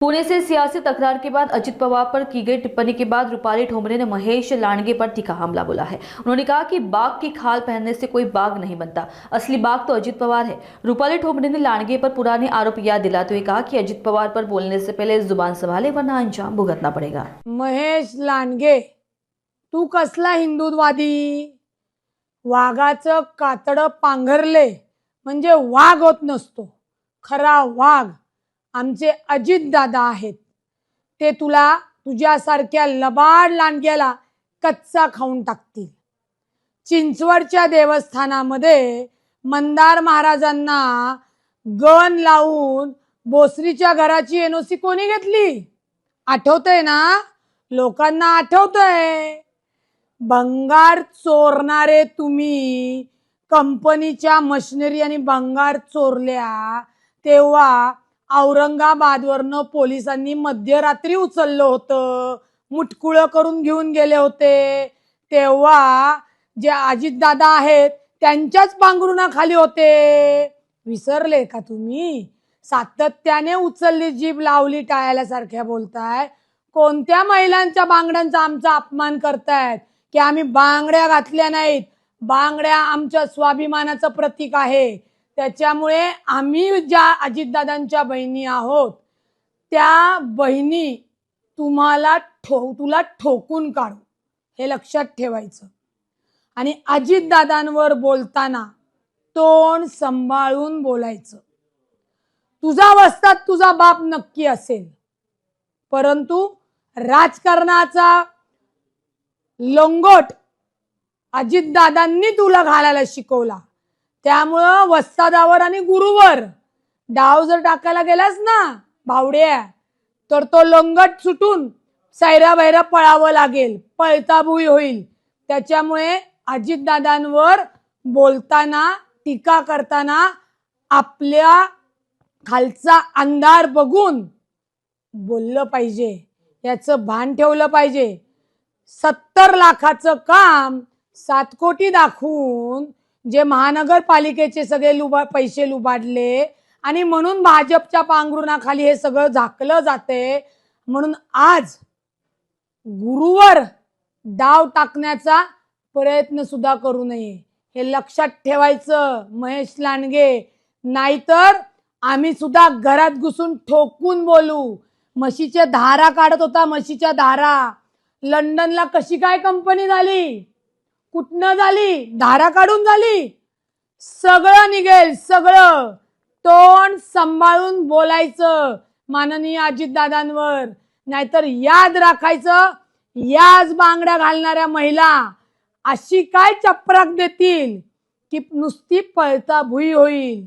पुणे से सियासी तकरार के बाद अजित पवार पर की गई टिप्पणी के बाद रूपाली ठोंबरे ने महेश लांडगे पर तीखा हमला बोला है। उन्होंने कहा कि बाघ की खाल पहनने से कोई बाघ नहीं बनता, असली बाघ तो अजित पवार है। रूपाली ठोंबरे ने लांडगे पर पुराने आरोप याद दिलाते हुए कहा कि अजित पवार पर बोलने से पहले जुबान संभाले वरना अंजाम भुगतना पड़ेगा। महेश लांडगे, तू कसला हिंदुत्ववादी? वाघाचं कातडं पांघरले म्हणजे वाघ होत नसतो, खरा वाघ आमचे अजित दादा आहेत। ते तुला तुझ्यासारख्या लबाड लांडग्याला कच्चा खाऊन टाकतील। चिंचवडच्या देवस्थानामध्ये मंदार महाराजांना गण लावून बोसरीच्या घराची एनओसी कोणी घेतली? आठवतंय ना? लोकांना आठवतंय। भंगार चोरणारे तुम्ही कंपनीच्या मशिनरी आणि भंगार चोरल्या तेव्हा औरंगाबादवरनं पोलिसांनी मध्यरात्री उचललं होतं, मुटकुळं करून घेऊन गेले होते। तेव्हा जे अजितदादा आहेत त्यांच्याच पांघरुणाखाली होते। विसरले का तुम्ही? सातत्याने उचलली जीभ लावली टाळ्यासारख्या बोलताय। कोणत्या महिलांच्या बांगड्यांचा आमचा अपमान करतायत की आम्ही बांगड्या घातल्या नाहीत? बांगड्या आमच्या स्वाभिमानाचं प्रतीक आहे। त्याच्यामुळे आम्ही ज्या अजितदादांच्या बहिणी आहोत त्या बहिणी तुला ठोकून काढू, हे लक्षात ठेवायचं। आणि अजितदादांवर बोलताना तोंड सांभाळून बोलायचं। तुझा वस्ताद तुझा बाप नक्की असेल, परंतु राजकारणाचा लंगोट अजितदादांनी तुला घालायला शिकवला। त्यामुळं वस्तादावर आणि गुरुवर डाव जर टाकायला गेलास ना भावड्या, तर तो लंगट सुटून सैरा वैरा पळावं लागेल, पळताभुई होईल। त्याच्यामुळे अजितदादांवर बोलताना, टीका करताना आपल्या खालचा अंधार बघून बोललं पाहिजे, याचं भान ठेवलं पाहिजे। 70 लाखाचं काम 7 कोटी दाखवून जे महानगरपालिकेचे सगळे पैसे लुबाडले आणि म्हणून भाजपच्या पांघरुणाखाली हे सगळं झाकलं जाते। म्हणून आज गुरुवर डाव टाकण्याचा प्रयत्न सुद्धा करू नये, हे लक्षात ठेवायचं महेश लांडगे। नाहीतर आम्ही सुद्धा घरात घुसून ठोकून बोलू। म्हशीच्या धारा काढत होता, म्हशीच्या धारा। लंडनला कशी काय कंपनी झाली? कुठनं झाली? धारा काढून झाली। सगळं निघेल, सगळं। तोंड सांभाळून बोलायचं माननीय अजितदादांवर, नाहीतर याद राखायचं याच बांगड्या घालणाऱ्या महिला अशी काय चपराक देतील की नुसती पळता भुई होईल।